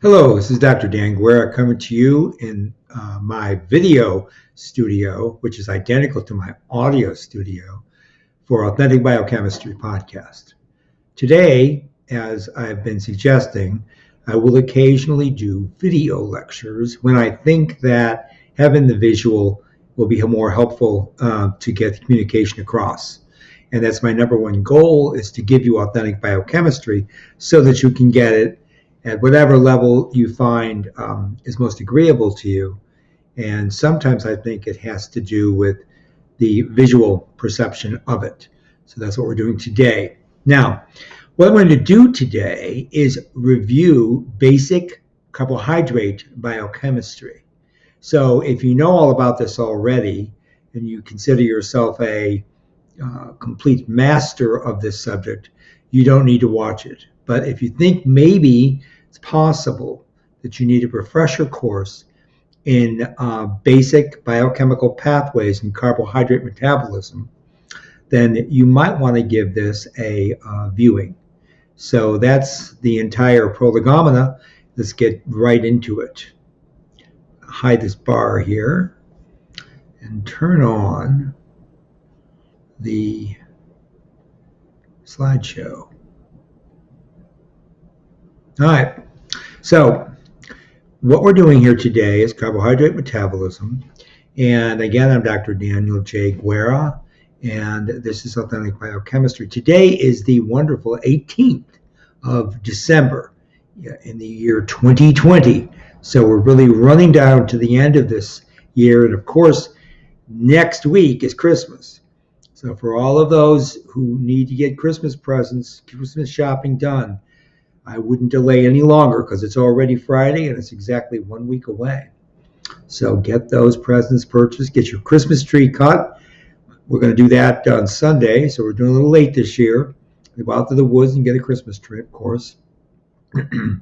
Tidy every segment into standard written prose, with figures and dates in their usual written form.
Hello, this is Dr. Dan Guerra coming to you in my video studio, which is identical to my audio studio for Authentic Biochemistry podcast. Today, as I've been suggesting, I will occasionally do video lectures when I think that having the visual will be more helpful to get the communication across. And that's my number one goal, is to give you authentic biochemistry so that you can get it at whatever level you find is most agreeable to you. And sometimes I think it has to do with the visual perception of it. So that's what we're doing today. Now, what I'm going to do today is review basic carbohydrate biochemistry. So if you know all about this already, and you consider yourself a complete master of this subject, you don't need to watch it. But if you think maybe it's possible that you need a refresher course in basic biochemical pathways in carbohydrate metabolism, then you might want to give this a viewing. So that's the entire prolegomena. Let's get right into it. Hide this bar here and turn on the slideshow. All right, so what we're doing here today is carbohydrate metabolism. And again, I'm Dr. Daniel J. Guerra, and this is Authentic Biochemistry. Today is the wonderful 18th of December in the year 2020. So we're really running down to the end of this year. And of course, next week is Christmas. So for all of those who need to get Christmas presents, Christmas shopping done, I wouldn't delay any longer because it's already Friday and it's exactly 1 week away. So get those presents purchased, get your Christmas tree cut. We're going to do that on Sunday, so we're doing a little late this year. We go out to the woods and get a Christmas tree, of course. And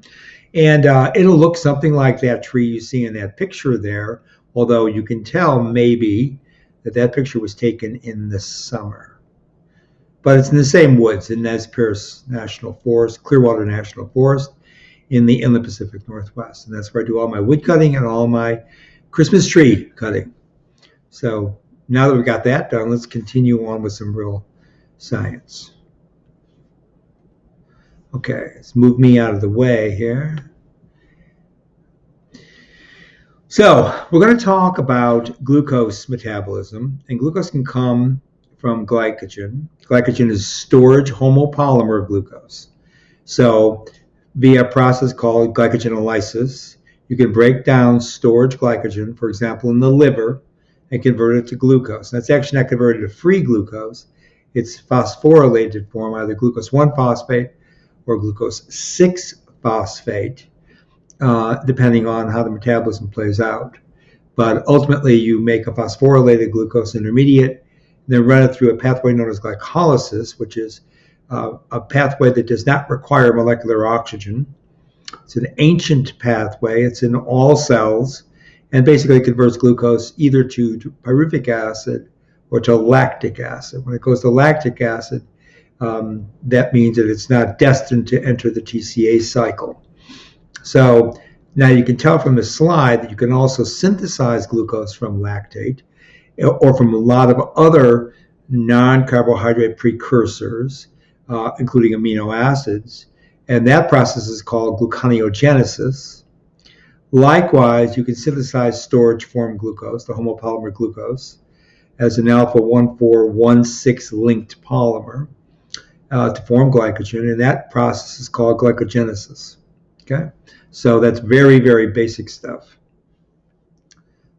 it'll look something like that tree you see in that picture there, although you can tell maybe that picture was taken in the summer. But it's in the same woods in Nez Perce National Forest, Clearwater National Forest in the Inland Pacific Northwest. And that's where I do all my wood cutting and all my Christmas tree cutting. So now that we've got that done, let's continue on with some real science. Okay, let's move me out of the way here. So we're going to talk about glucose metabolism, and glucose can come from glycogen. Glycogen is storage homopolymer of glucose. So via a process called glycogenolysis, you can break down storage glycogen, for example, in the liver, and convert it to glucose. That's actually not converted to free glucose. It's phosphorylated form, either glucose 1-phosphate or glucose 6-phosphate. Depending on how the metabolism plays out. But ultimately, you make a phosphorylated glucose intermediate, then run it through a pathway known as glycolysis, which is a pathway that does not require molecular oxygen. It's an ancient pathway. It's in all cells, and basically converts glucose either to pyruvic acid or to lactic acid. When it goes to lactic acid, that means that it's not destined to enter the Tca cycle. So now you can tell from the slide that you can also synthesize glucose from lactate or from a lot of other non-carbohydrate precursors, including amino acids. And that process is called gluconeogenesis. Likewise, you can synthesize storage form glucose, the homopolymer glucose, as an alpha 1,4,1,6 linked polymer to form glycogen. And that process is called glycogenesis. Okay, so that's very, very basic stuff.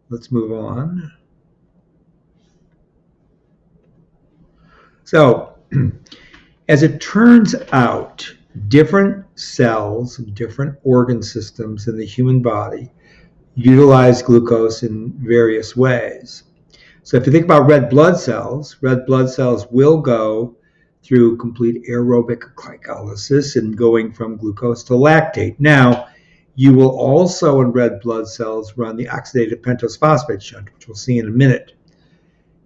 Let's move on. So, as it turns out, different cells, different organ systems in the human body utilize glucose in various ways. So if you think about red blood cells will go through complete aerobic glycolysis and going from glucose to lactate. Now, you will also in red blood cells run the oxidative pentose phosphate shunt, which we'll see in a minute.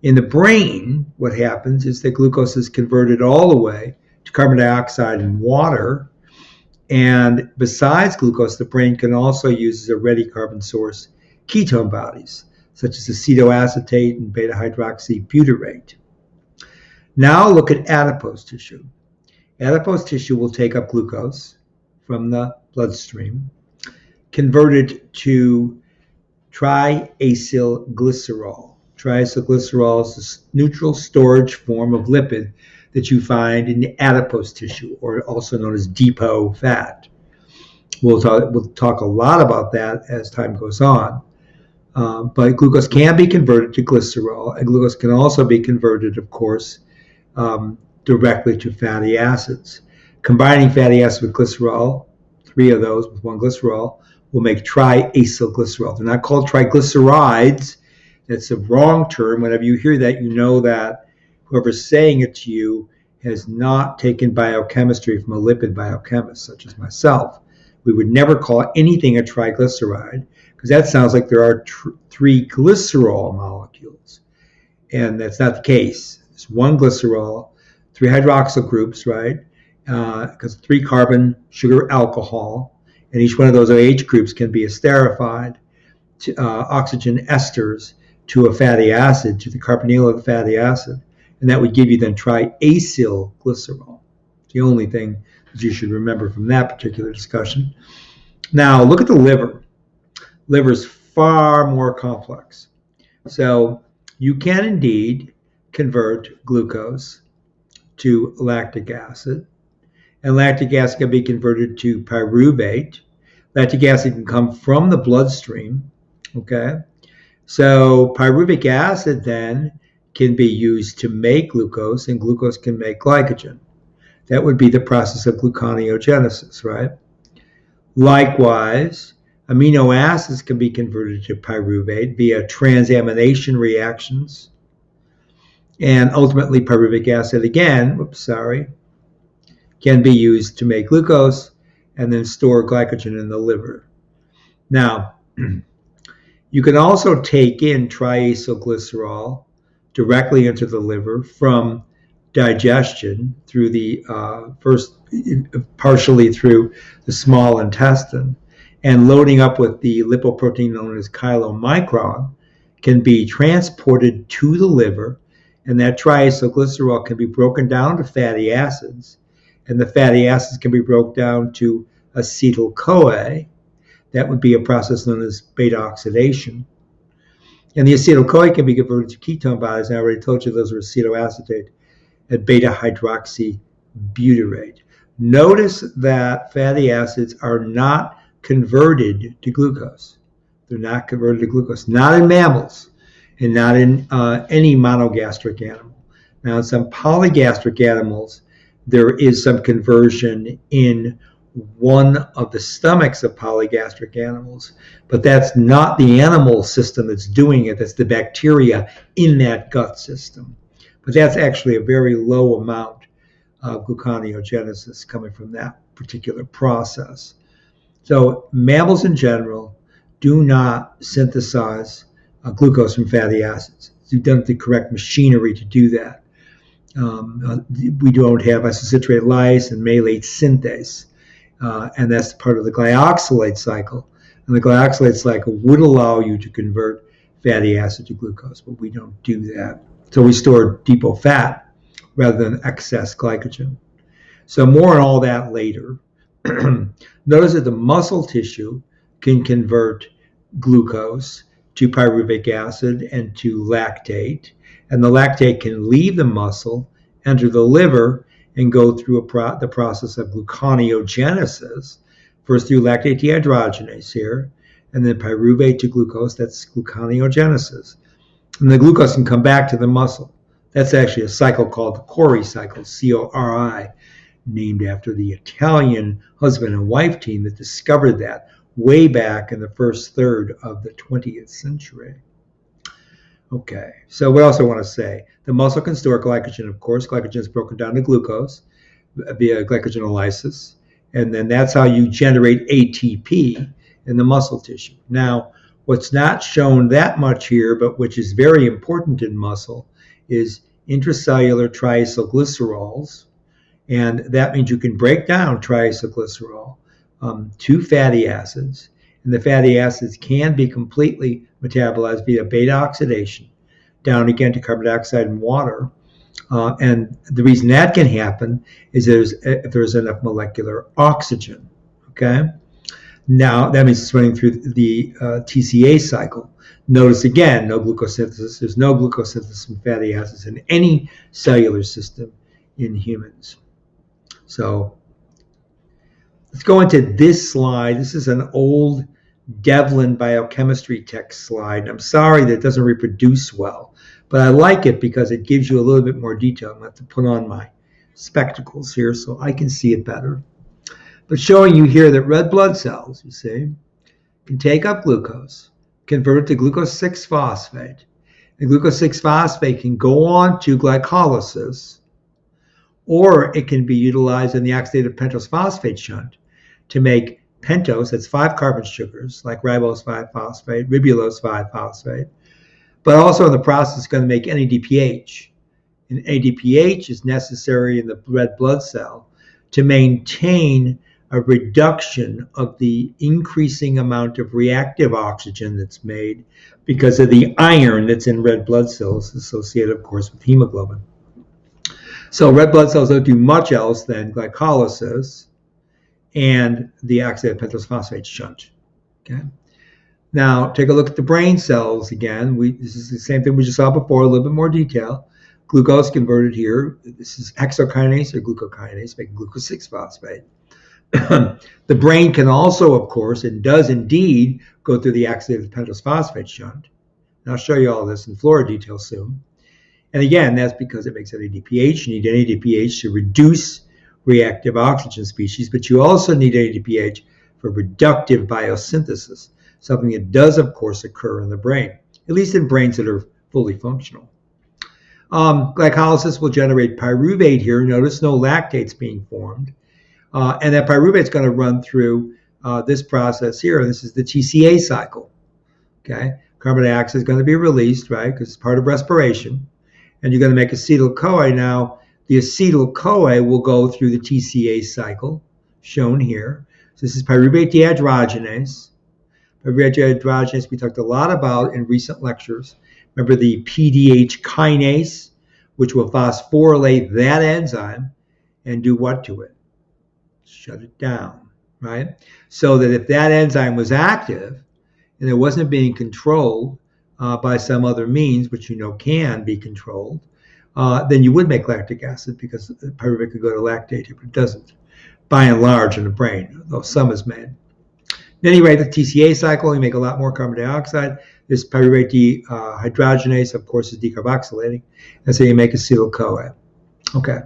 In the brain, what happens is that glucose is converted all the way to carbon dioxide and water, And besides glucose, the brain can also use as a ready carbon source ketone bodies, such as acetoacetate and beta-hydroxybutyrate. Now look at adipose tissue. Adipose tissue will take up glucose from the bloodstream, convert it to triacylglycerol. Triacylglycerol is a neutral storage form of lipid that you find in the adipose tissue, or also known as depot fat. We'll talk a lot about that as time goes on. But glucose can be converted to glycerol, and glucose can also be converted, of course, directly to fatty acids. Combining fatty acids with glycerol, 3 of those with 1 glycerol, will make triacylglycerol. They're not called triglycerides. That's a wrong term. Whenever you hear that, you know that whoever's saying it to you has not taken biochemistry from a lipid biochemist, such as myself. We would never call anything a triglyceride, because that sounds like there are 3 glycerol molecules. And that's not the case. It's 1 glycerol, 3 hydroxyl groups, right? Because 3 carbon sugar alcohol, and each one of those OH groups can be esterified to oxygen esters to a fatty acid, to the carbonyl of the fatty acid. And that would give you then triacylglycerol. It's the only thing that you should remember from that particular discussion. Now, look at the liver. Liver is far more complex. So you can indeed convert glucose to lactic acid, and lactic acid can be converted to pyruvate. Lactic acid can come from the bloodstream, okay? So pyruvic acid then can be used to make glucose, and glucose can make glycogen. That would be the process of gluconeogenesis, right? Likewise, amino acids can be converted to pyruvate via transamination reactions. And ultimately, pyruvic acid again, can be used to make glucose and then store glycogen in the liver. Now, you can also take in triacylglycerol directly into the liver from digestion through the partially through the small intestine, and loading up with the lipoprotein known as chylomicron can be transported to the liver, and that triacylglycerol can be broken down to fatty acids, and the fatty acids can be broken down to acetyl-CoA. That would be a process known as beta oxidation. And the acetyl-CoA can be converted to ketone bodies. And I already told you those are acetoacetate and beta-hydroxybutyrate. Notice that fatty acids are not converted to glucose. They're not converted to glucose, not in mammals and not in any monogastric animal. Now, in some polygastric animals, there is some conversion in one of the stomachs of polygastric animals, but that's not the animal system that's doing it. That's the bacteria in that gut system. But that's actually a very low amount of gluconeogenesis coming from that particular process. So mammals in general do not synthesize glucose from fatty acids. You've done the correct machinery to do that. We don't have isocitrate lyase and malate synthase. And that's part of the glyoxylate cycle. And the glyoxylate cycle would allow you to convert fatty acid to glucose, but we don't do that. So we store depot fat rather than excess glycogen. So more on all that later. Notice that the muscle tissue can convert glucose to pyruvic acid and to lactate. And the lactate can leave the muscle, enter the liver, and go through the process of gluconeogenesis, first through lactate dehydrogenase here, and then pyruvate to glucose, that's gluconeogenesis. And the glucose can come back to the muscle. That's actually a cycle called the Cori cycle, C-O-R-I, named after the Italian husband and wife team that discovered that way back in the first third of the 20th century. Okay, so what else I want to say? The muscle can store glycogen, of course. Glycogen is broken down to glucose via glycogenolysis, and then that's how you generate ATP in the muscle tissue. Now, what's not shown that much here, but which is very important in muscle, is intracellular triacylglycerols, and that means you can break down triacylglycerol two fatty acids, and the fatty acids can be completely metabolized via beta oxidation down again to carbon dioxide and water. And the reason that can happen is if there's enough molecular oxygen. Okay. Now that means it's running through the Tca cycle. Notice again, no glucose synthesis. There's no glucose synthesis from fatty acids in any cellular system in humans. So let's go into this slide. This is an old Devlin biochemistry text slide. I'm sorry that it doesn't reproduce well, but I like it because it gives you a little bit more detail. I'm going to have to put on my spectacles here so I can see it better. But showing you here that red blood cells, you see, can take up glucose, convert it to glucose 6-phosphate, and glucose 6-phosphate can go on to glycolysis, or it can be utilized in the oxidative pentose phosphate shunt to make pentose, that's 5 carbon sugars, like ribose 5-phosphate, ribulose 5-phosphate, but also in the process it's going to make NADPH. And NADPH is necessary in the red blood cell to maintain a reduction of the increasing amount of reactive oxygen that's made because of the iron that's in red blood cells associated, of course, with hemoglobin. So red blood cells don't do much else than glycolysis and the oxidative pentose phosphate shunt. Okay. Now take a look at the brain cells again. This is the same thing we just saw before, a little bit more detail. Glucose converted here. This is hexokinase or glucokinase, making glucose 6-phosphate. The brain can also, of course, and does indeed go through the oxidative pentose phosphate shunt. And I'll show you all this in flora detail soon. And again, that's because it makes NADPH. You need NADPH to reduce reactive oxygen species, but you also need NADPH for reductive biosynthesis, something that does, of course, occur in the brain, at least in brains that are fully functional. Glycolysis will generate pyruvate here. Notice no lactates being formed. And that pyruvate is going to run through this process here. This is the Tca cycle. Okay, carbon dioxide is going to be released, right, because it's part of respiration. And you're going to make acetyl-CoA. Now, the acetyl-CoA will go through the Tca cycle, shown here. So this is pyruvate dehydrogenase. Pyruvate dehydrogenase we talked a lot about in recent lectures. Remember the PDH kinase, which will phosphorylate that enzyme and do what to it? Shut it down, right? So that if that enzyme was active and it wasn't being controlled by some other means, which you know can be controlled, then you would make lactic acid because pyruvate could go to lactate here, but it doesn't, by and large, in the brain, though some is made. At any rate, the Tca cycle, you make a lot more carbon dioxide. This pyruvate dehydrogenase, of course, is decarboxylating, and so you make acetyl-CoA. Okay.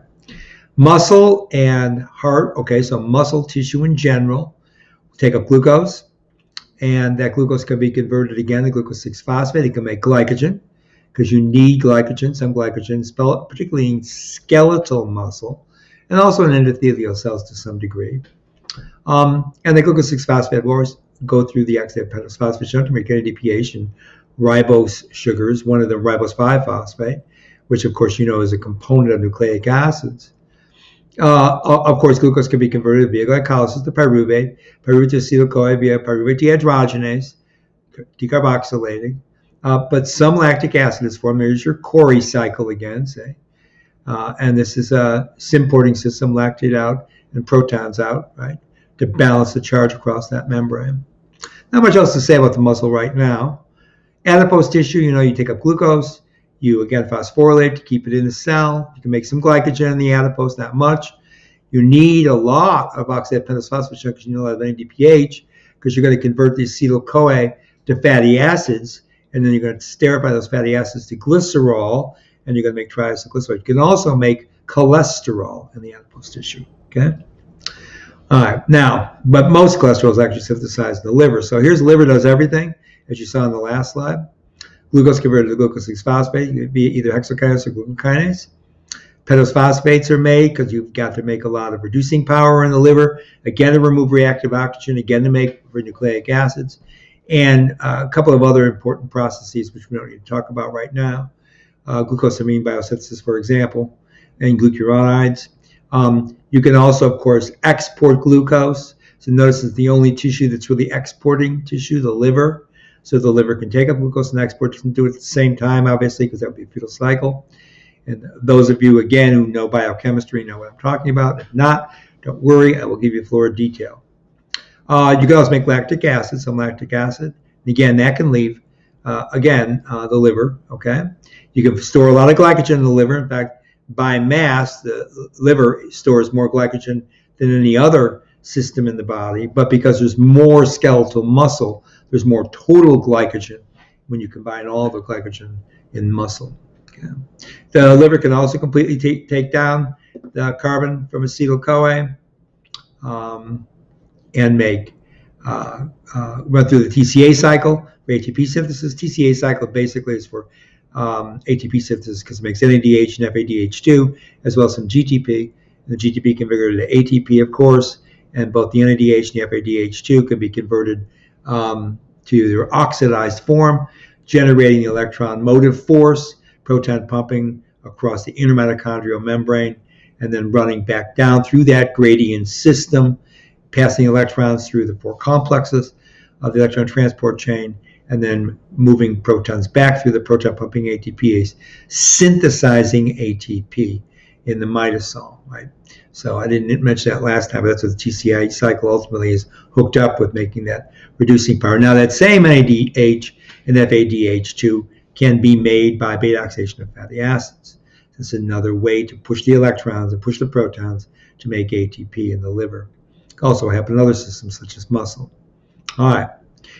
Muscle and heart, okay, so muscle tissue in general, take up glucose, and that glucose can be converted again to glucose 6-phosphate. It can make glycogen, because you need glycogen, some glycogen, particularly in skeletal muscle, and also in endothelial cells to some degree. And the glucose 6-phosphate will always go through the oxidative pentose phosphate shunt to make NADPH and ribose sugars, one of them ribose 5-phosphate, which of course you know is a component of nucleic acids. Of course, glucose can be converted via glycolysis to pyruvate to acetyl-CoA via pyruvate dehydrogenase, decarboxylating. But some lactic acid is formed. There's your Cori cycle again, say. And this is a symporting system, lactate out and protons out, right, to balance the charge across that membrane. Not much else to say about the muscle right now. Adipose tissue, you know, you take up glucose. You, again, phosphorylate to keep it in the cell. You can make some glycogen in the adipose, not much. You need a lot of oxidative pentose phosphate because you need a lot of NADPH because you're going to convert the acetyl-CoA to fatty acids, and then you're going to sterify those fatty acids to glycerol, and you're going to make triacylglycerol. You can also make cholesterol in the adipose tissue, okay? All right, now, but most cholesterol is actually synthesized in the liver. So here's the liver does everything, as you saw in the last slide. Glucose converted to glucose 6-phosphate, it could be either hexokinase or glucokinase. Pentose phosphates are made because you've got to make a lot of reducing power in the liver, again to remove reactive oxygen, again to make for nucleic acids, and a couple of other important processes which we don't need to talk about right now. Glucosamine biosynthesis, for example, and glucuronides. You can also, of course, export glucose. So notice it's the only tissue that's really exporting tissue, the liver. So the liver can take up glucose and export. It doesn't do it at the same time, obviously, because that would be a futile cycle. And those of you, again, who know biochemistry know what I'm talking about. If not, don't worry, I will give you floor detail. You can also make lactic acid, some lactic acid. And again, that can leave, the liver, okay? You can store a lot of glycogen in the liver. In fact, by mass, the liver stores more glycogen than any other system in the body. But because there's more skeletal muscle, there's more total glycogen when you combine all the glycogen in muscle. Okay. The liver can also completely take down the carbon from acetyl-CoA and make run through the Tca cycle for ATP synthesis. Tca cycle basically is for ATP synthesis because it makes NADH and FADH2 as well as some GTP. And the GTP can be converted to ATP, of course, and both the NADH and the FADH2 can be converted to their oxidized form, generating the electron motive force, proton pumping across the inner mitochondrial membrane, and then running back down through that gradient system, passing electrons through the 4 complexes of the electron transport chain, and then moving protons back through the proton pumping ATPase, synthesizing ATP in the mitosol, right? So I didn't mention that last time, but that's what the Tca cycle ultimately is hooked up with, making that reducing power. Now that same NADH and FADH2 can be made by beta oxidation of fatty acids. It's another way to push the electrons and push the protons to make ATP in the liver. It can also happen in other systems such as muscle. All right.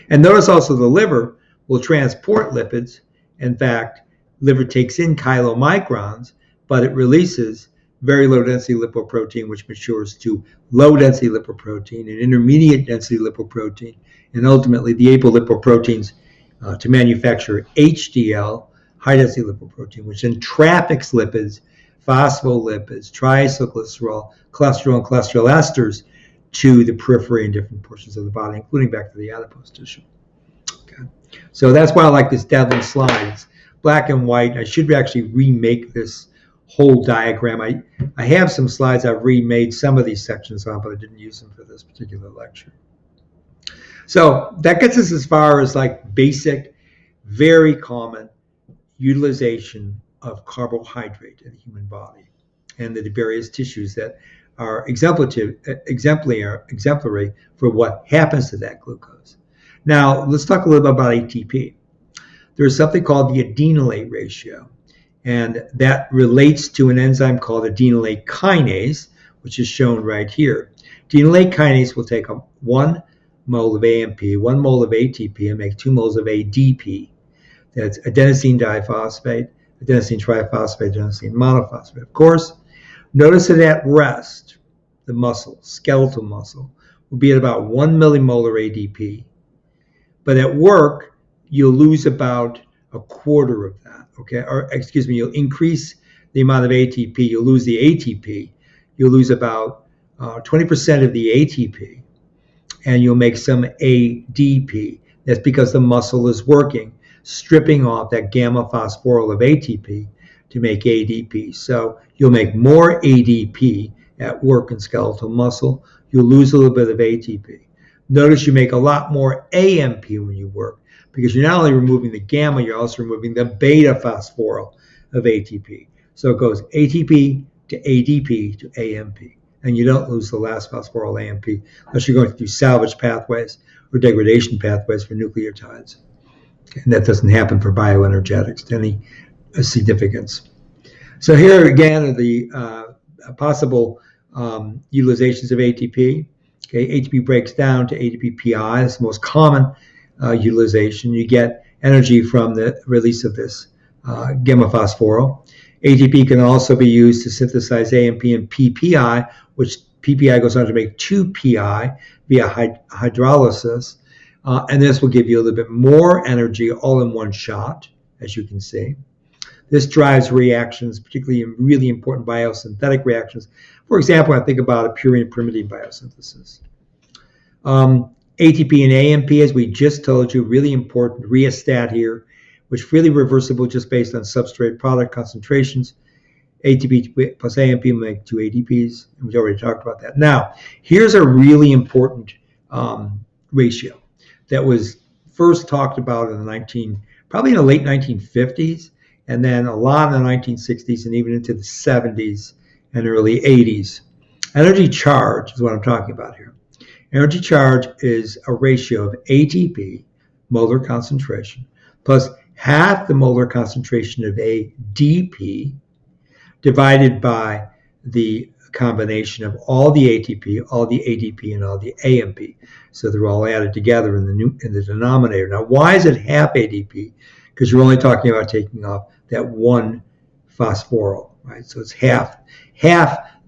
And notice also the liver will transport lipids. In fact, liver takes in chylomicrons, but it releases very low density lipoprotein, which matures to low density lipoprotein and intermediate density lipoprotein, and ultimately the apolipoproteins to manufacture HDL, high density lipoprotein, which then traffics lipids, phospholipids, triacylglycerol, cholesterol, and cholesterol esters to the periphery and different portions of the body, including back to the adipose tissue. Okay. So that's why I like this Devlin slide. It's black and white. I should actually remake this whole diagram. I have some slides I've remade some of these sections on, but I didn't use them for this particular lecture. So that gets us as far as like basic, very common utilization of carbohydrate in the human body and the various tissues that are exemplary for what happens to that glucose. Now, let's talk a little bit about ATP. There's something called the Adenolate Ratio, and that relates to an enzyme called Adenolate Kinase, which is shown right here. Adenolate Kinase will take 1 mole of AMP, 1 mole of ATP, and make 2 moles of ADP. That's adenosine diphosphate, adenosine triphosphate, adenosine monophosphate. Of course, notice that at rest, the muscle, skeletal muscle, will be at about 1 millimolar ADP. But at work, you'll lose about a quarter of that, okay? Or, excuse me, you'll increase the amount of ATP. You'll lose the ATP. You'll lose about 20% of the ATP, and you'll make some ADP. That's because the muscle is working, stripping off that gamma phosphoryl of ATP to make ADP. So you'll make more ADP at work in skeletal muscle. You'll lose a little bit of ATP. Notice you make a lot more AMP when you work, because you're not only removing the gamma, you're also removing the beta phosphoryl of ATP. So it goes ATP to ADP to AMP. And you don't lose the last phosphoryl AMP unless you're going through salvage pathways or degradation pathways for nucleotides. And that doesn't happen for bioenergetics to any significance. So here again are the possible utilizations of ATP. Okay, ATP breaks down to ADP-PI. It's the most common utilization. You get energy from the release of this gamma phosphoryl. ATP can also be used to synthesize AMP and PPI, which PPI goes on to make 2PI via hydrolysis. And this will give you a little bit more energy all in one shot, as you can see. This drives reactions, particularly in really important biosynthetic reactions. For example, I think about a purine pyrimidine biosynthesis. ATP and AMP, as we just told you, really important rheostat here, which is really reversible just based on substrate product concentrations. ATP plus AMP will make 2 ATPs. And we already talked about that. Now, here's a really important ratio that was first talked about in probably in the late 1950s, and then a lot in the 1960s and even into the 70s and early 80s. Energy charge is what I'm talking about here. Energy charge is a ratio of ATP, molar concentration, plus half the molar concentration of ADP divided by the combination of all the ATP, all the ADP, and all the AMP. So they're all added together in the denominator. Now, why is it half ADP? Because you're only talking about taking off that one phosphoryl, right? So it's half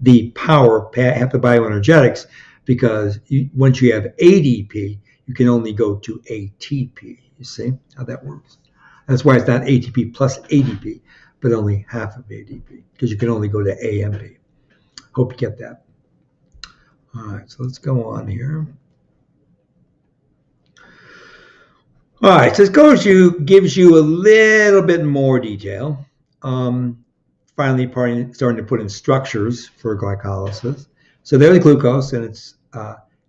the power, half the bioenergetics, because once you have ADP, you can only go to ATP. You see how that works? That's why it's not ATP plus ADP, but only half of ADP, because you can only go to AMP. Hope you get that. All right, so let's go on here. All right, so this gives you a little bit more detail. Finally, starting to put in structures for glycolysis. So there's the glucose, and it's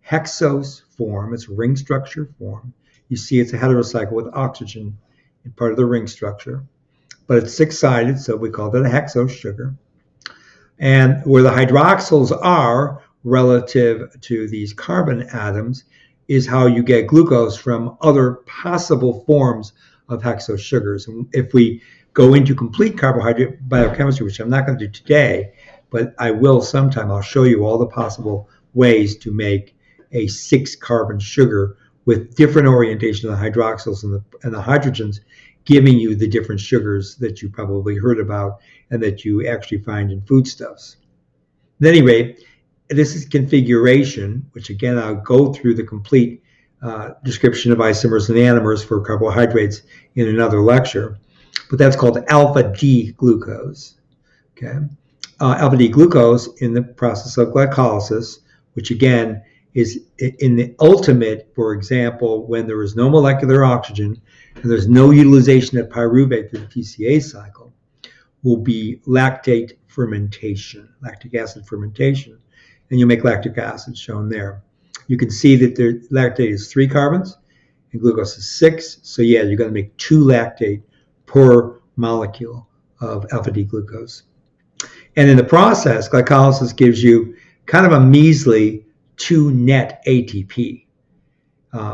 hexose form. It's ring structure form. You see it's a heterocycle with oxygen in part of the ring structure. But it's six-sided, so we call that a hexose sugar. And where the hydroxyls are relative to these carbon atoms is how you get glucose from other possible forms of hexose sugars. And if we go into complete carbohydrate biochemistry, which I'm not going to do today, but I will sometime, I'll show you all the possible ways to make a 6-carbon sugar with different orientation of the hydroxyls and the hydrogens, giving you the different sugars that you probably heard about and that you actually find in foodstuffs. At any rate, this is configuration, which again, I'll go through the complete description of isomers and anomers for carbohydrates in another lecture, but that's called alpha D glucose. Okay, alpha D glucose in the process of glycolysis, which again is in the ultimate, for example, when there is no molecular oxygen and there's no utilization of pyruvate through the Tca cycle, will be lactate fermentation, lactic acid fermentation, and you'll make lactic acid shown there. You can see that the lactate is 3 carbons and glucose is 6. So yeah, you're going to make 2 lactate per molecule of alpha D glucose. And in the process, glycolysis gives you kind of a measly 2 net ATP,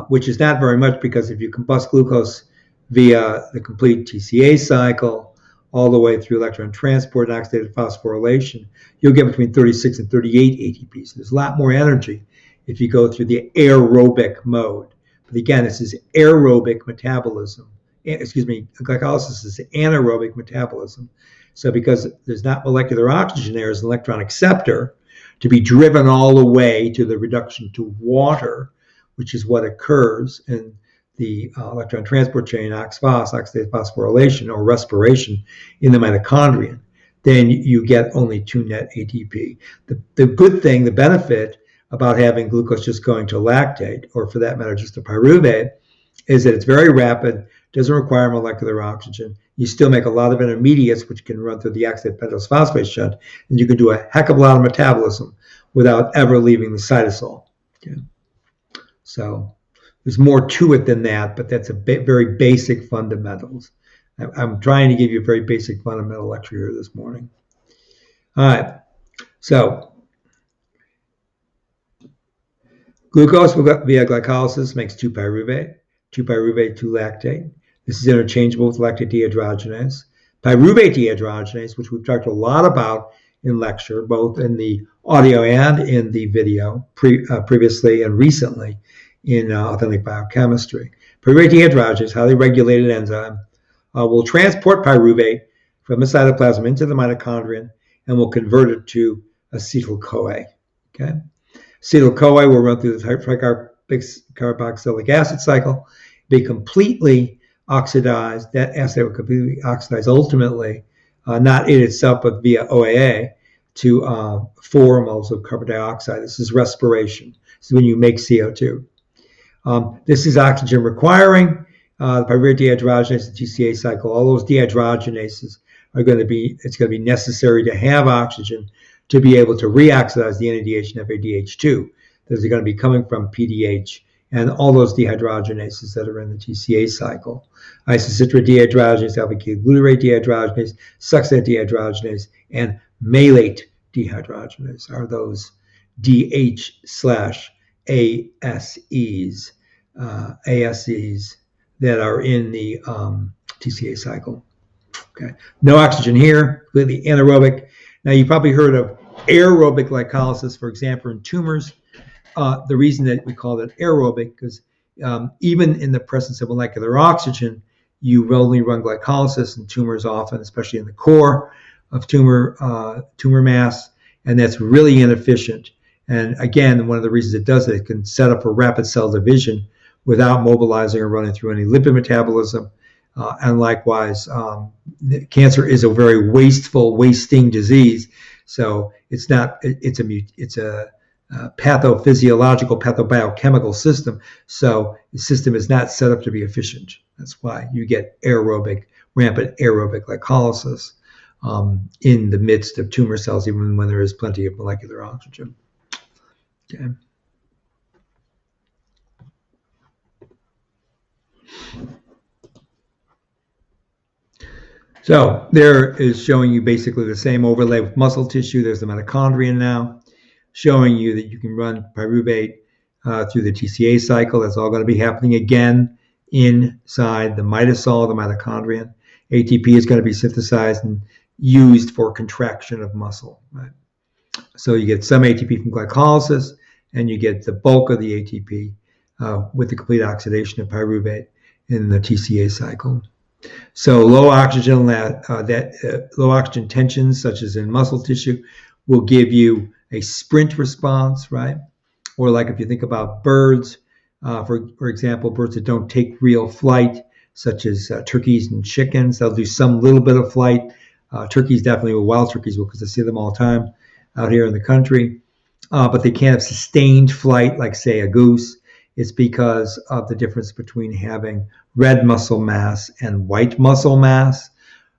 which is not very much, because if you combust glucose via the complete Tca cycle all the way through electron transport and oxidative phosphorylation, you'll get between 36 and 38 ATP. So there's a lot more energy if you go through the aerobic mode. But again, this is aerobic metabolism. Glycolysis is anaerobic metabolism. So because there's not molecular oxygen there as an electron acceptor to be driven all the way to the reduction to water, which is what occurs in the electron transport chain, OXPHOS, oxidative phosphorylation, or respiration in the mitochondrion, then you get only 2 net ATP. The good thing, the benefit about having glucose just going to lactate, or for that matter, just a pyruvate, is that it's very rapid, doesn't require molecular oxygen. You still make a lot of intermediates, which can run through the oxidative pentose phosphate shunt, and you can do a heck of a lot of metabolism without ever leaving the cytosol. Okay. So there's more to it than that, but that's a very basic fundamentals. I'm trying to give you a very basic fundamental lecture here this morning. All right, so glucose via glycolysis makes 2-pyruvate, 2-pyruvate, 2-lactate. This is interchangeable with lactate dehydrogenase. Pyruvate dehydrogenase, which we've talked a lot about in lecture, both in the audio and in the video previously and recently in Authentic Biochemistry. Pyruvate dehydrogenase, highly regulated enzyme, will transport pyruvate from the cytoplasm into the mitochondrion and will convert it to acetyl-CoA. Okay? Acetyl-CoA will run through the tricarboxylic acid cycle, be completely oxidized. That acid will completely oxidize ultimately, not in itself, but via OAA, to 4 moles of carbon dioxide. This is respiration. This is when you make CO2. This is oxygen requiring. The pyruvate dehydrogenase, the Tca cycle, all those dehydrogenases it's going to be necessary to have oxygen to be able to reoxidize the NADH and FADH2. Those are going to be coming from PDH and all those dehydrogenases that are in the TCA cycle. Isocitrate dehydrogenase, alpha-ketoglutarate dehydrogenase, succinate dehydrogenase, and malate dehydrogenase are those DH/ASEs that are in the TCA cycle. Okay, no oxygen here, completely anaerobic. Now you've probably heard of aerobic glycolysis, for example, in tumors. The reason that we call it aerobic because even in the presence of molecular oxygen, you only run glycolysis in tumors often, especially in the core of tumor mass, and that's really inefficient. And again, one of the reasons it does it can set up for rapid cell division without mobilizing or running through any lipid metabolism. And likewise, cancer is a very wasting disease. So it's a pathophysiological, pathobiochemical system. So the system is not set up to be efficient. That's why you get rampant aerobic glycolysis in the midst of tumor cells, even when there is plenty of molecular oxygen. Okay. So there is showing you basically the same overlay with muscle tissue. There's the mitochondria now, showing you that you can run pyruvate through the TCA cycle. That's all going to be happening again inside the mitosol, the mitochondrion. ATP is going to be synthesized and used for contraction of muscle. Right? So you get some ATP from glycolysis, and you get the bulk of the ATP with the complete oxidation of pyruvate in the TCA cycle. So low oxygen low oxygen tensions, such as in muscle tissue, will give you a sprint response, right? Or like if you think about birds, for example, birds that don't take real flight, such as turkeys and chickens, they'll do some little bit of flight. Turkeys definitely will, wild turkeys will, because I see them all the time out here in the country. But they can't have sustained flight like, say, a goose. It's because of the difference between having red muscle mass and white muscle mass.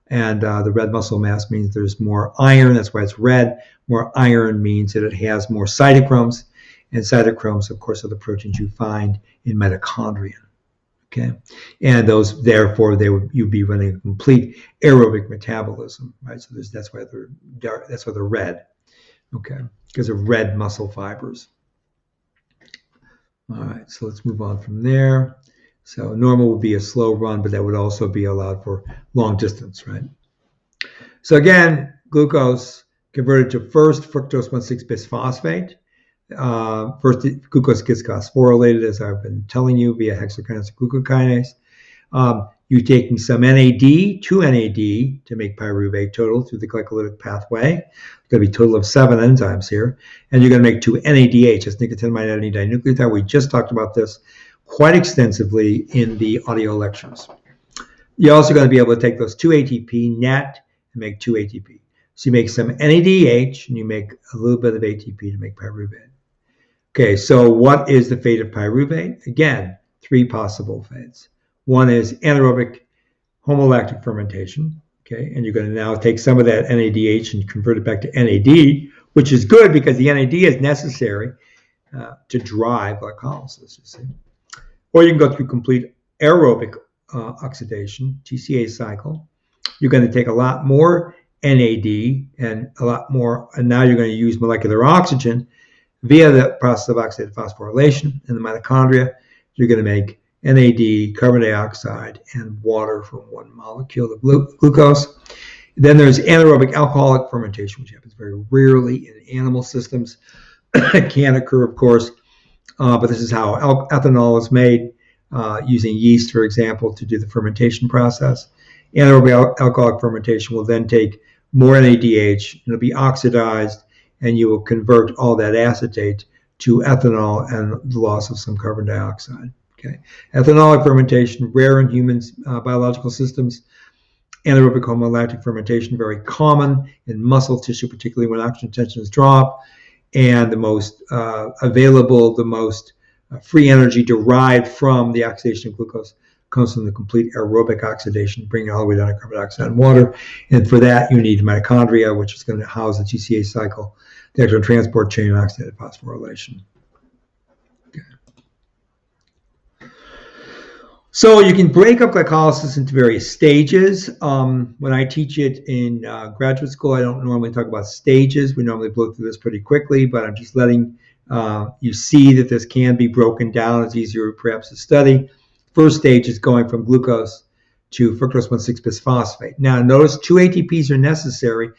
And the red muscle mass means there's more iron. That's why it's red. More iron means that it has more cytochromes. And cytochromes, of course, are the proteins you find in mitochondria. Okay, and those, therefore, you'd be running a complete aerobic metabolism, right? So that's why they're dark. That's why they're red. Okay, because of red muscle fibers. All right, so let's move on from there. So normal would be a slow run, but that would also be allowed for long distance, right? So again, glucose converted to first fructose 1,6-bisphosphate. First, glucose gets phosphorylated, as I've been telling you, via hexokinase glucokinase. You're taking some NAD, 2 NAD, to make pyruvate total through the glycolytic pathway. It's going to be a total of 7 enzymes here. And you're going to make 2 NADH, that's nicotinamide adenine dinucleotide. We just talked about this quite extensively in the audio lectures. You're also going to be able to take those 2 ATP net and make 2 ATP. So you make some NADH and you make a little bit of ATP to make pyruvate. Okay, so what is the fate of pyruvate? Again, 3 possible fates. One is anaerobic homolactic fermentation. Okay, and you're going to now take some of that NADH and convert it back to NAD, which is good because the NAD is necessary to drive glycolysis, you see. Or you can go through complete aerobic oxidation, TCA cycle. You're going to take a lot more NAD and a lot more, and now you're going to use molecular oxygen via the process of oxidative phosphorylation in the mitochondria. You're going to make NAD, carbon dioxide, and water from 1 molecule of glucose. Then there's anaerobic alcoholic fermentation, which happens very rarely in animal systems. It can occur, of course, but this is how ethanol is made, using yeast, for example, to do the fermentation process. Anaerobic alcoholic fermentation will then take more NADH, it'll be oxidized, and you will convert all that acetate to ethanol and the loss of some carbon dioxide. Okay. Ethanolic fermentation, rare in humans' biological systems. Anaerobic homolactic fermentation, very common in muscle tissue, particularly when oxygen tensions drop. And the most available, the most free energy derived from the oxidation of glucose comes from the complete aerobic oxidation, bringing it all the way down to carbon dioxide and water. And for that, you need mitochondria, which is going to house the Tca cycle, the electron transport chain, and oxidative phosphorylation. So you can break up glycolysis into various stages. When I teach it in graduate school, I don't normally talk about stages. We normally blow through this pretty quickly, but I'm just letting you see that this can be broken down. It's easier perhaps to study. First stage is going from glucose to fructose 1,6-bisphosphate. Now notice 2 ATPs are necessary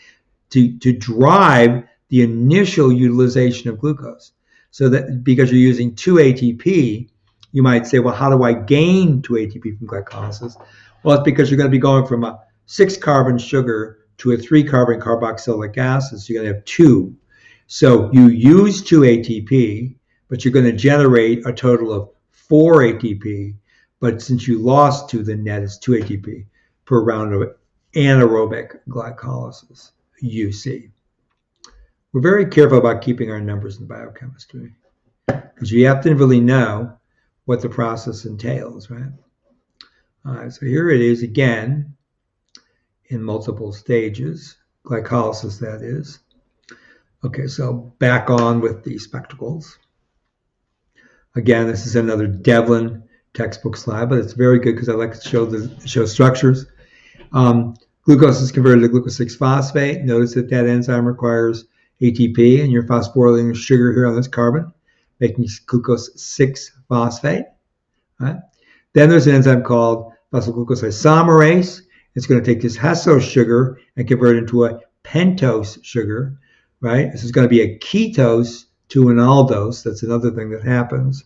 to drive the initial utilization of glucose. So that because you're using 2 ATP, you might say, well, how do I gain 2 ATP from glycolysis? Well, it's because you're going to be going from a 6-carbon sugar to a 3-carbon carboxylic acid. So you're going to have 2. So you use 2 ATP, but you're going to generate a total of 4 ATP. But since you lost 2, the net is 2 ATP per round of anaerobic glycolysis, UC. We're very careful about keeping our numbers in biochemistry because you have to really know what the process entails, right? All right, so here it is again in multiple stages, glycolysis that is. Okay, so back on with the spectacles. Again, this is another Devlin textbook slide, but it's very good because I like to show structures. Glucose is converted to glucose 6-phosphate. Notice that that enzyme requires ATP, and you're phosphorylating sugar here on this carbon, making glucose 6-phosphate. Right? Then there's an enzyme called phosphoglucoside. It's going to take this hexose sugar and convert it into a pentose sugar. Right? This is going to be a ketose to an aldose. That's another thing that happens.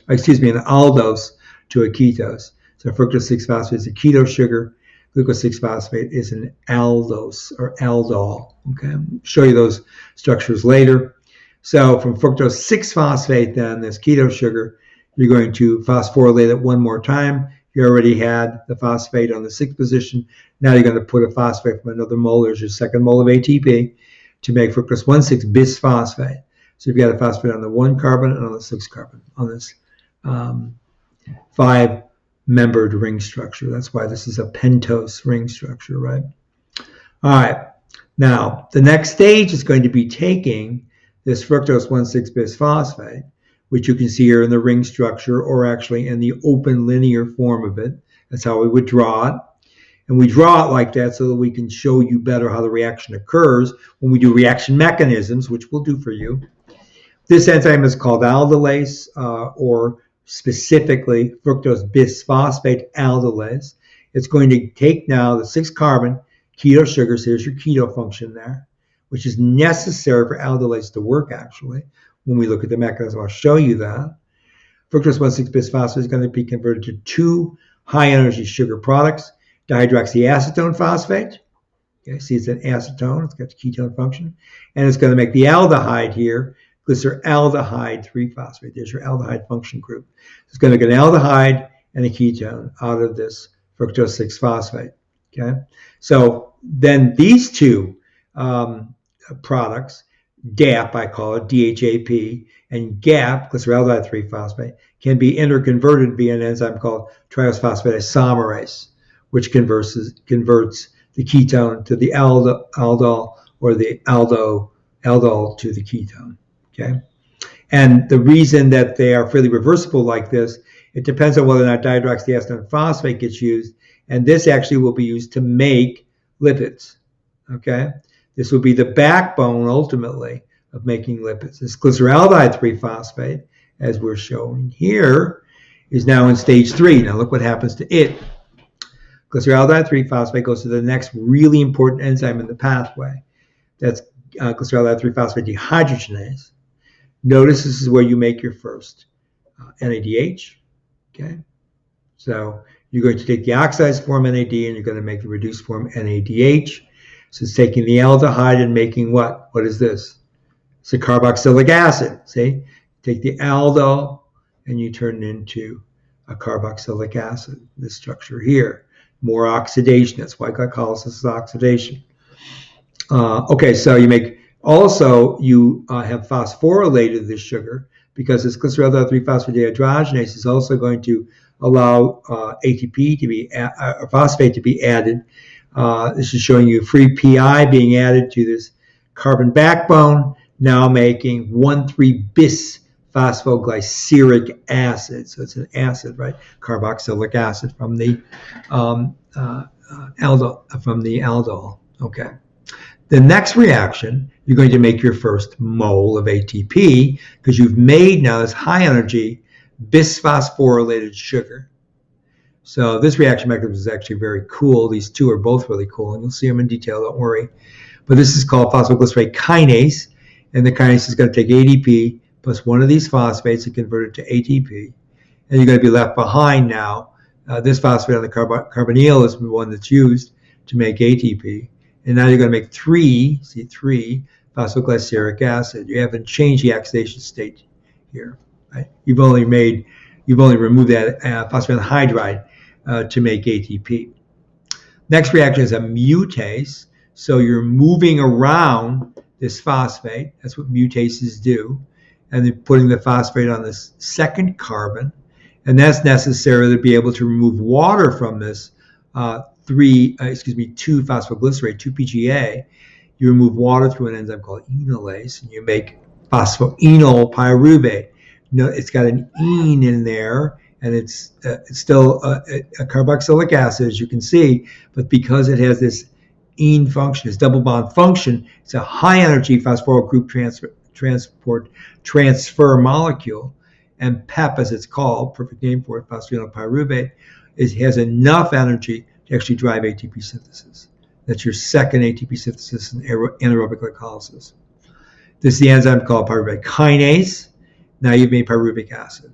Excuse me, an aldose to a ketose. So fructose 6-phosphate is a keto sugar. Glucose 6-phosphate is an aldose or aldol. Okay, I'll show you those structures later. So from fructose 6-phosphate, then this keto sugar, you're going to phosphorylate it one more time. You already had the phosphate on the 6th position. Now you're going to put a phosphate from another mole. There's your second mole of ATP to make fructose 1,6-bisphosphate. So you've got a phosphate on the 1 carbon and on the 6 carbon on this 5-membered ring structure. That's why this is a pentose ring structure, right? All right. Now, the next stage is going to be taking this fructose 1,6-bisphosphate, which you can see here in the ring structure or actually in the open linear form of it. That's how we would draw it. And we draw it like that so that we can show you better how the reaction occurs when we do reaction mechanisms, which we'll do for you. This enzyme is called aldolase, or specifically fructose bisphosphate aldolase. It's going to take now the 6-carbon keto sugars. Here's your keto function there, which is necessary for aldolase to work, actually. When we look at the mechanism, I'll show you that. Fructose 1,6-bisphosphate is going to be converted to 2 high-energy sugar products, dihydroxyacetone phosphate. Okay, see, it's an acetone. It's got the ketone function. And it's going to make the aldehyde here, glyceraldehyde 3-phosphate. There's your aldehyde function group. It's going to get an aldehyde and a ketone out of this fructose 6-phosphate. Okay, so then these 2 products, DAP, I call it, DHAP, and GAP, glyceraldehyde 3-phosphate, can be interconverted via an enzyme called triphosphate isomerase, which converts the ketone to the aldol or the aldol to the ketone. Okay, and the reason that they are fairly reversible like this, it depends on whether or not dihydroxyacetone phosphate gets used, and this actually will be used to make lipids. Okay, this will be the backbone ultimately of making lipids. This glyceraldehyde 3-phosphate, as we're showing here, is now in stage 3. Now look what happens to it. Glyceraldehyde 3-phosphate goes to the next really important enzyme in the pathway. That's glyceraldehyde 3-phosphate dehydrogenase. Notice this is where you make your first NADH. Okay, so you're going to take the oxidized form NAD and you're going to make the reduced form NADH. So it's taking the aldehyde and making what? What is this? It's a carboxylic acid. See, take the aldo and you turn it into a carboxylic acid. This structure here, more oxidation. That's why glycolysis is oxidation. Okay, so you make. Also, you have phosphorylated this sugar because this glyceraldehyde 3-phosphate dehydrogenase is also going to allow ATP to be phosphate to be added. This is showing you free PI being added to this carbon backbone, now making 1,3-bis phosphoglyceric acid. So it's an acid, right? Carboxylic acid from the aldol. Okay. The next reaction, you're going to make your first mole of ATP because you've made now this high energy bisphosphorylated sugar. So this reaction mechanism is actually very cool. These two are both really cool, and you'll see them in detail, don't worry. But this is called phosphoglycerate kinase, and the kinase is going to take ADP plus one of these phosphates and convert it to ATP. And you're going to be left behind now. This phosphate on the carbonyl is the one that's used to make ATP. And now you're going to make three phosphoglyceric acid. You haven't changed the oxidation state here, right? You've only removed that phosphate anhydride to make ATP. Next reaction is a mutase. So you're moving around this phosphate. That's what mutases do. And then putting the phosphate on this second carbon. And that's necessary to be able to remove water from this 2-phosphoglycerate, 2-PGA. You remove water through an enzyme called enolase, and you make phosphoenol pyruvate. No, it's got an ene in there, and it's still a carboxylic acid, as you can see, but because it has this ene function, this double bond function, it's a high energy phosphoryl group transfer molecule, and PEP, as it's called, perfect name for it, phosphoenol pyruvate, has enough energy to actually drive ATP synthesis. That's your second ATP synthesis in anaerobic glycolysis. This is the enzyme called pyruvate kinase. Now you've made pyruvic acid,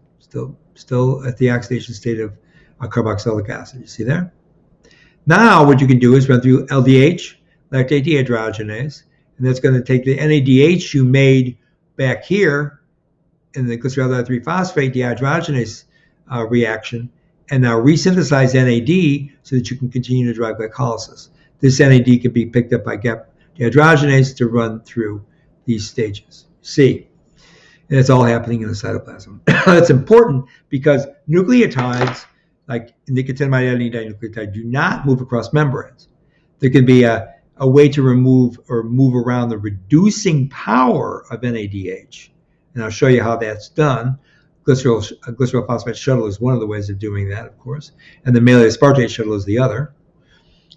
still at the oxidation state of carboxylic acid. You see there? Now what you can do is run through LDH, lactate dehydrogenase, and that's going to take the NADH you made back here in the glyceraldehyde 3-phosphate dehydrogenase reaction, and now resynthesize NAD so that you can continue to drive glycolysis. This NAD can be picked up by dehydrogenase to run through these stages. See, and it's all happening in the cytoplasm. That's important because nucleotides, like nicotinamide adenine dinucleotide, do not move across membranes. There can be a way to remove or move around the reducing power of NADH. And I'll show you how that's done. Glycerol phosphate shuttle is one of the ways of doing that, of course. And the malate aspartate shuttle is the other.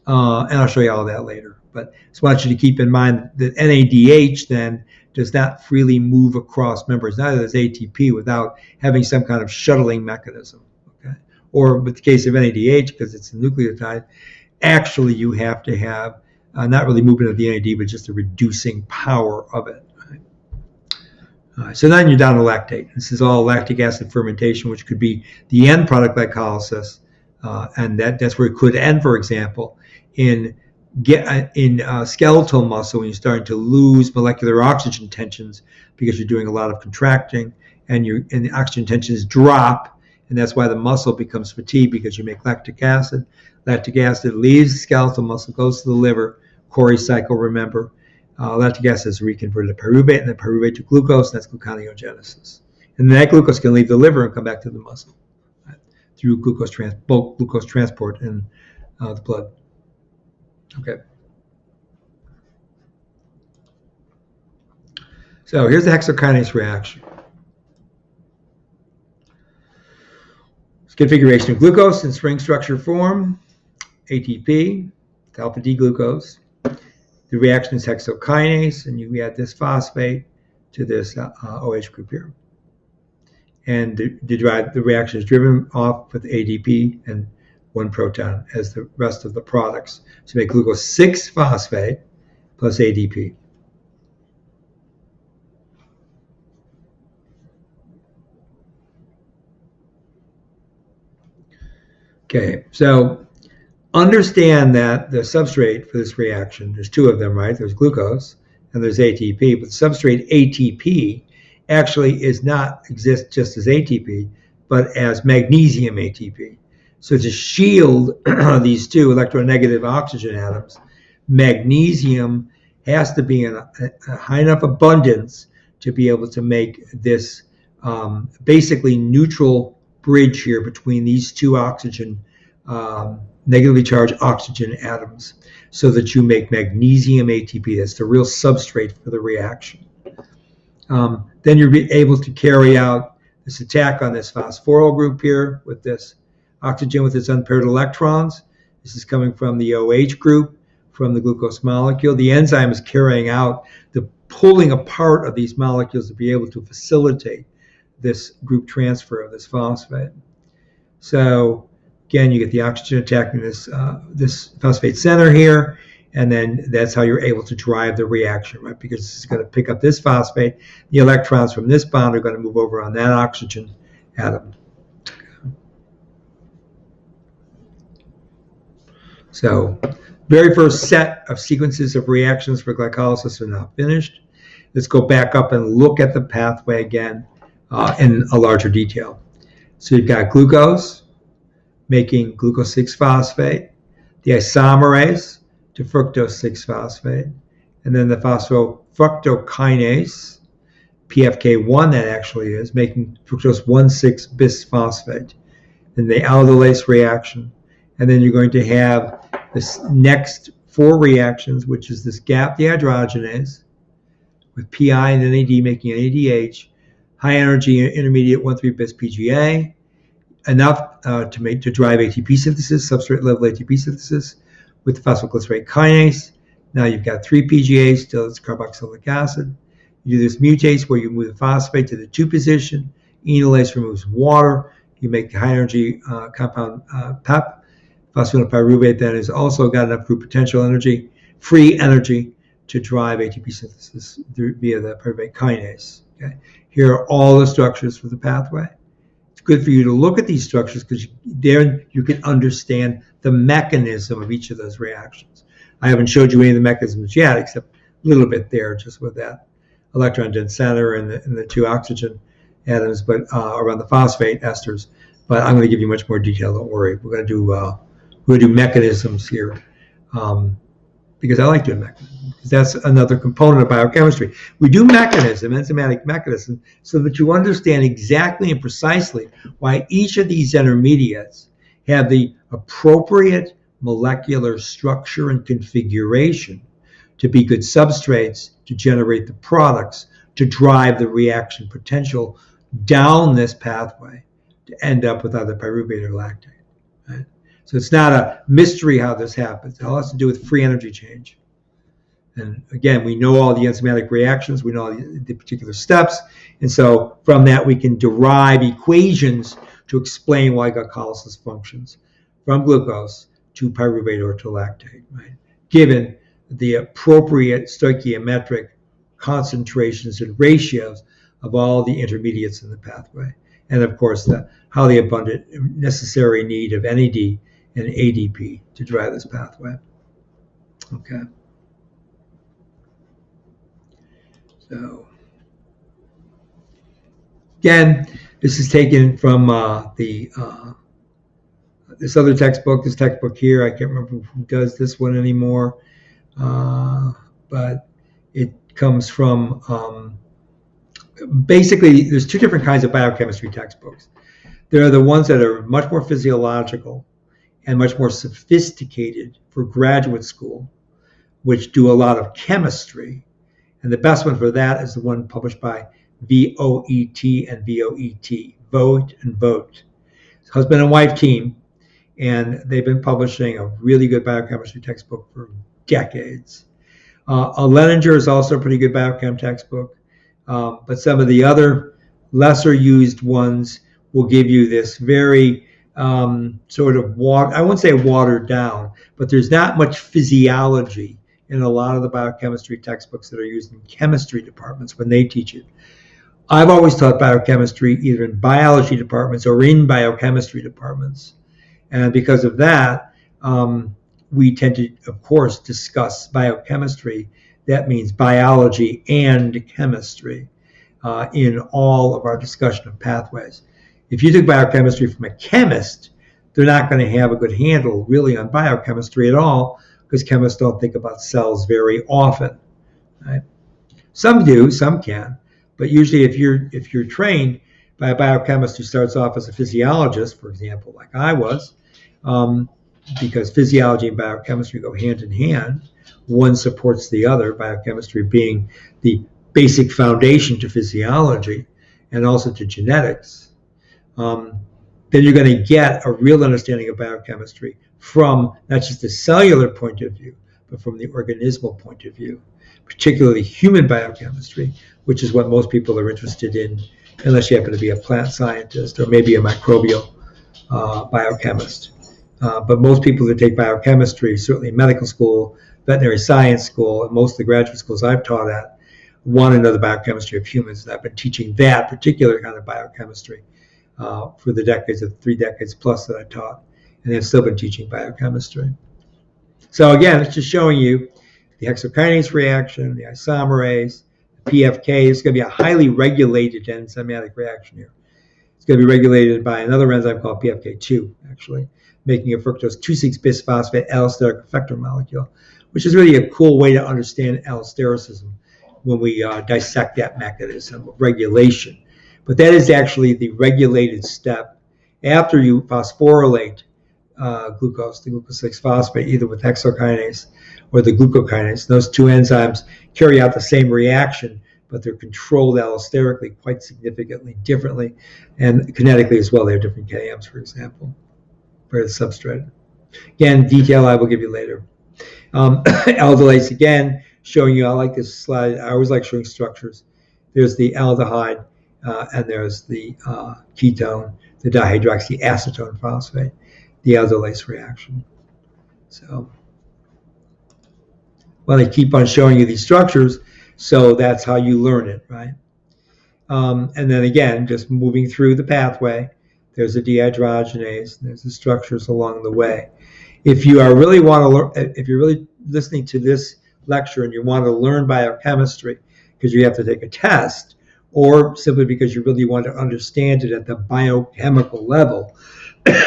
And I'll show you all that later. But I just want you to keep in mind that NADH then does not freely move across membranes. Neither does ATP without having some kind of shuttling mechanism. Okay? Or with the case of NADH, because it's a nucleotide, actually you have to have not really movement of the NAD, but just the reducing power of it. So then you're down to lactate. This is all lactic acid fermentation, which could be the end product glycolysis, and that's where it could end, for example, in skeletal muscle when you're starting to lose molecular oxygen tensions because you're doing a lot of contracting, and the oxygen tensions drop, and that's why the muscle becomes fatigued because you make lactic acid. Lactic acid leaves the skeletal muscle, goes to the liver. Cori cycle, remember. Lactic acid is reconverted to pyruvate, and then pyruvate to glucose, and that's gluconeogenesis. And then that glucose can leave the liver and come back to the muscle, right, through bulk glucose transport in the blood. Okay. So here's the hexokinase reaction. It's configuration of glucose in spring structure form, ATP, alpha D glucose. The reaction is hexokinase, and you add this phosphate to this OH group here. And the reaction is driven off with ADP and one proton as the rest of the products. So make glucose 6-phosphate plus ADP. Okay, so understand that the substrate for this reaction, there's two of them, right? There's glucose and there's ATP, but the substrate ATP actually exists just as ATP, but as magnesium ATP. So to shield these two electronegative oxygen atoms, magnesium has to be in a high enough abundance to be able to make this basically neutral bridge here between these two negatively charged oxygen atoms, so that you make magnesium ATP. That's the real substrate for the reaction. Then you'll be able to carry out this attack on this phosphoryl group here with this oxygen with its unpaired electrons. This is coming from the OH group, from the glucose molecule. The enzyme is carrying out the pulling apart of these molecules to be able to facilitate this group transfer of this phosphate. So again, you get the oxygen attacking this phosphate center here, and then that's how you're able to drive the reaction, right? Because it's going to pick up this phosphate. The electrons from this bond are going to move over on that oxygen atom. So very first set of sequences of reactions for glycolysis are now finished. Let's go back up and look at the pathway again in a larger detail. So you've got glucose making glucose 6-phosphate, the isomerase to fructose 6-phosphate, and then the phosphofructokinase, PFK1 that actually is, making fructose 1,6-bisphosphate. Then the aldolase reaction. And then you're going to have this next 4 reactions, which is this GAP dehydrogenase with PI and NAD making NADH, high energy intermediate 1,3-bis PGA, enough to drive ATP synthesis, substrate level ATP synthesis with phosphoglycerate kinase. Now you've got 3 PGAs, still it's carboxylic acid. You do this mutase where you move the phosphate to the 2 position. Enolase removes water. You make the high energy compound PEP. Phospholipyruvate then has also got enough group potential energy, free energy, to drive ATP synthesis via the pyruvate kinase. Okay? Here are all the structures for the pathway. It's good for you to look at these structures because there you can understand the mechanism of each of those reactions. I haven't showed you any of the mechanisms yet, except a little bit there, just with that electron dense center and the 2 oxygen atoms, but around the phosphate esters. But I'm going to give you much more detail. Don't worry. We're going to do mechanisms here because I like doing mechanisms. That's another component of biochemistry. We do mechanism, enzymatic mechanism, so that you understand exactly and precisely why each of these intermediates have the appropriate molecular structure and configuration to be good substrates to generate the products to drive the reaction potential down this pathway to end up with either pyruvate or lactate. Right? So it's not a mystery how this happens. It all has to do with free energy change. And again, we know all the enzymatic reactions, we know all the particular steps, and so from that we can derive equations to explain why glycolysis functions from glucose to pyruvate or to lactate, right? Given the appropriate stoichiometric concentrations and ratios of all the intermediates in the pathway, and of course the highly abundant necessary need of NAD and ADP to drive this pathway. Okay. So again, this is taken from this other textbook, this textbook here. I can't remember who does this one anymore, but it comes from basically there's 2 different kinds of biochemistry textbooks. There are the ones that are much more physiological and much more sophisticated for graduate school, which do a lot of chemistry. And the best one for that is the one published by VOET and VOET, Vote and Vote. It's a husband and wife team, and they've been publishing a really good biochemistry textbook for decades. A Leninger is also a pretty good biochem textbook, but some of the other lesser used ones will give you this very sort of I won't say watered down, but there's not much physiology in a lot of the biochemistry textbooks that are used in chemistry departments when they teach it. I've always taught biochemistry either in biology departments or in biochemistry departments. And because of that, we tend to, of course, discuss biochemistry. That means biology and chemistry in all of our discussion of pathways. If you took biochemistry from a chemist, they're not going to have a good handle really on biochemistry at all, because chemists don't think about cells very often. Right? Some do, some can, but usually if you're trained by a biochemist who starts off as a physiologist, for example, like I was, because physiology and biochemistry go hand in hand. One supports the other, biochemistry being the basic foundation to physiology and also to genetics. Then you're going to get a real understanding of biochemistry from not just the cellular point of view, but from the organismal point of view, particularly human biochemistry, which is what most people are interested in, unless you happen to be a plant scientist or maybe a microbial biochemist. But most people that take biochemistry, certainly medical school, veterinary science school, and most of the graduate schools I've taught at, want to know the biochemistry of humans. And I've been teaching that particular kind of biochemistry for the decades of 3 decades plus that I taught, and they've still been teaching biochemistry. So again, it's just showing you the hexokinase reaction, the isomerase, the PFK. It's going to be a highly regulated enzymatic reaction here. It's going to be regulated by another enzyme called PFK2, actually, making a fructose 2,6-bisphosphate allosteric effector molecule, which is really a cool way to understand allostericism when we dissect that mechanism of regulation. But that is actually the regulated step after you phosphorylate glucose, the glucose 6-phosphate, either with hexokinase or the glucokinase. Those two enzymes carry out the same reaction, but they're controlled allosterically quite significantly differently, and kinetically as well. They have different KMs, for example, for the substrate. Again, detail I will give you later. Aldolase, again, showing you, I like this slide. I always like showing structures. There's the aldehyde, and there's the ketone, the dihydroxyacetone phosphate, the aldolase reaction. So, well, they keep on showing you these structures, so that's how you learn it, right? And then again, just moving through the pathway, there's a dehydrogenase, and there's the structures along the way. If you are really want to learn, if you're really listening to this lecture and you want to learn biochemistry because you have to take a test, or simply because you really want to understand it at the biochemical level,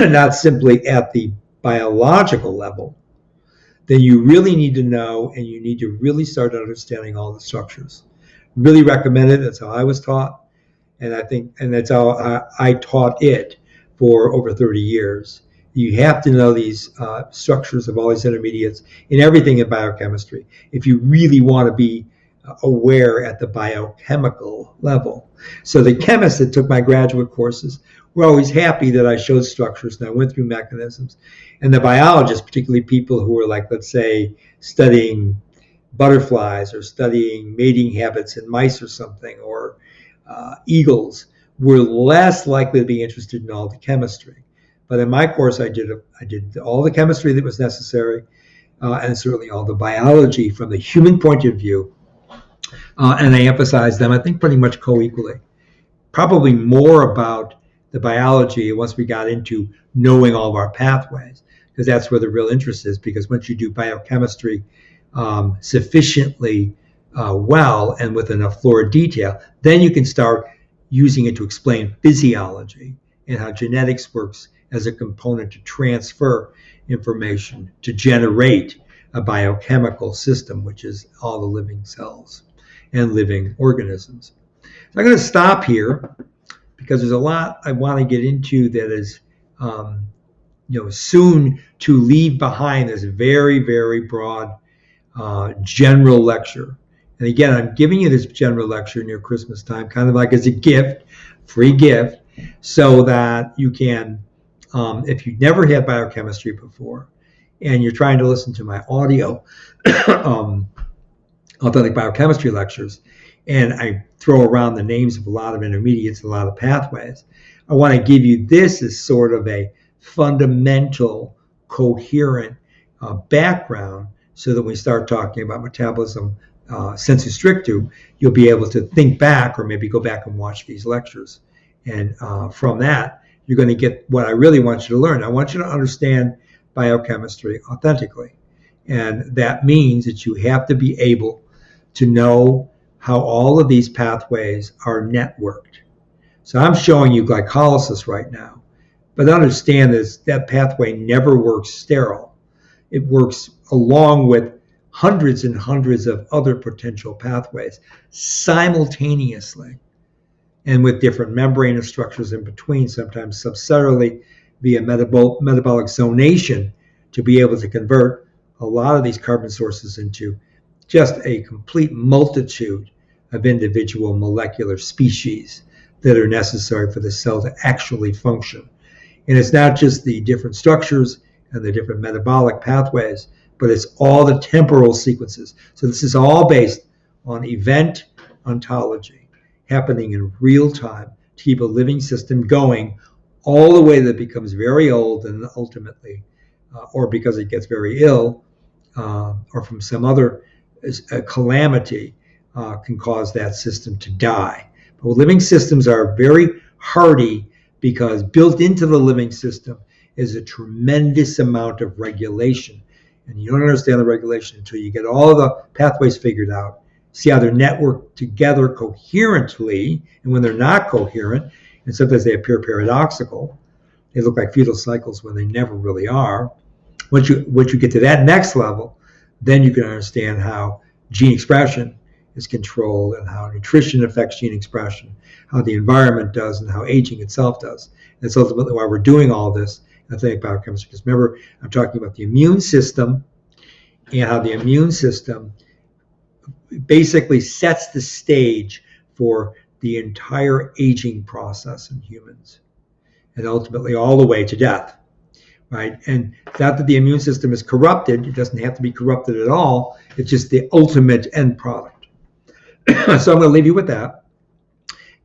not simply at the biological level, then you really need to know, and you need to really start understanding all the structures. Really recommend it. That's how I was taught, and I think, and that's how I taught it for over 30 years. You have to know these structures of all these intermediates in everything in biochemistry if you really want to be aware at the biochemical level. So the chemists that took my graduate courses were always happy that I showed structures and I went through mechanisms. And the biologists, particularly people who were like, let's say, studying butterflies or studying mating habits in mice or something, or eagles, were less likely to be interested in all the chemistry. But in my course, I did all the chemistry that was necessary, and certainly all the biology from the human point of view. And I emphasized them, I think, pretty much co-equally. Probably more about the biology once we got into knowing all of our pathways, because that's where the real interest is. Because once you do biochemistry sufficiently well and with enough florid detail, then you can start using it to explain physiology and how genetics works as a component to transfer information, to generate a biochemical system, which is all the living cells and living organisms. So I'm going to stop here because there's a lot I want to get into that is soon to leave behind this very, very broad general lecture. And again, I'm giving you this general lecture near Christmas time, kind of like as a gift, free gift, so that you can, if you've never had biochemistry before and you're trying to listen to my audio authentic biochemistry lectures, and I throw around the names of a lot of intermediates, a lot of pathways, I want to give you this as sort of a fundamental, coherent background, so that when we start talking about metabolism sensu stricto, you'll be able to think back or maybe go back and watch these lectures. And from that, you're going to get what I really want you to learn. I want you to understand biochemistry authentically. And that means that you have to be able to know how all of these pathways are networked. So I'm showing you glycolysis right now, but understand this, that pathway never works sterile. It works along with hundreds and hundreds of other potential pathways simultaneously. and with different membrane structures in between, sometimes subcellularly via metabolic zonation, to be able to convert a lot of these carbon sources into just a complete multitude of individual molecular species that are necessary for the cell to actually function. And it's not just the different structures and the different metabolic pathways, but it's all the temporal sequences. So this is all based on event ontology, happening in real time to keep a living system going all the way that it becomes very old, and ultimately, or because it gets very ill, or from some other calamity, can cause that system to die. But living systems are very hardy because built into the living system is a tremendous amount of regulation. And you don't understand the regulation until you get all of the pathways figured out, see how they're networked together coherently, and when they're not coherent, and sometimes they appear paradoxical, they look like fetal cycles when they never really are. Once you get to that next level, then you can understand how gene expression is controlled and how nutrition affects gene expression, how the environment does, and how aging itself does. And that's ultimately why we're doing all this in authentic biochemistry. Because remember, I'm talking about the immune system and how the immune system basically sets the stage for the entire aging process in humans, and ultimately all the way to death, right? And not that the immune system is corrupted. It doesn't have to be corrupted at all. It's just the ultimate end product. So I'm going to leave you with that.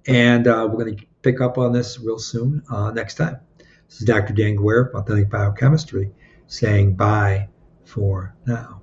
And we're going to pick up on this real soon next time. This is Dr. Dan Guerra of Authentic Biochemistry saying bye for now.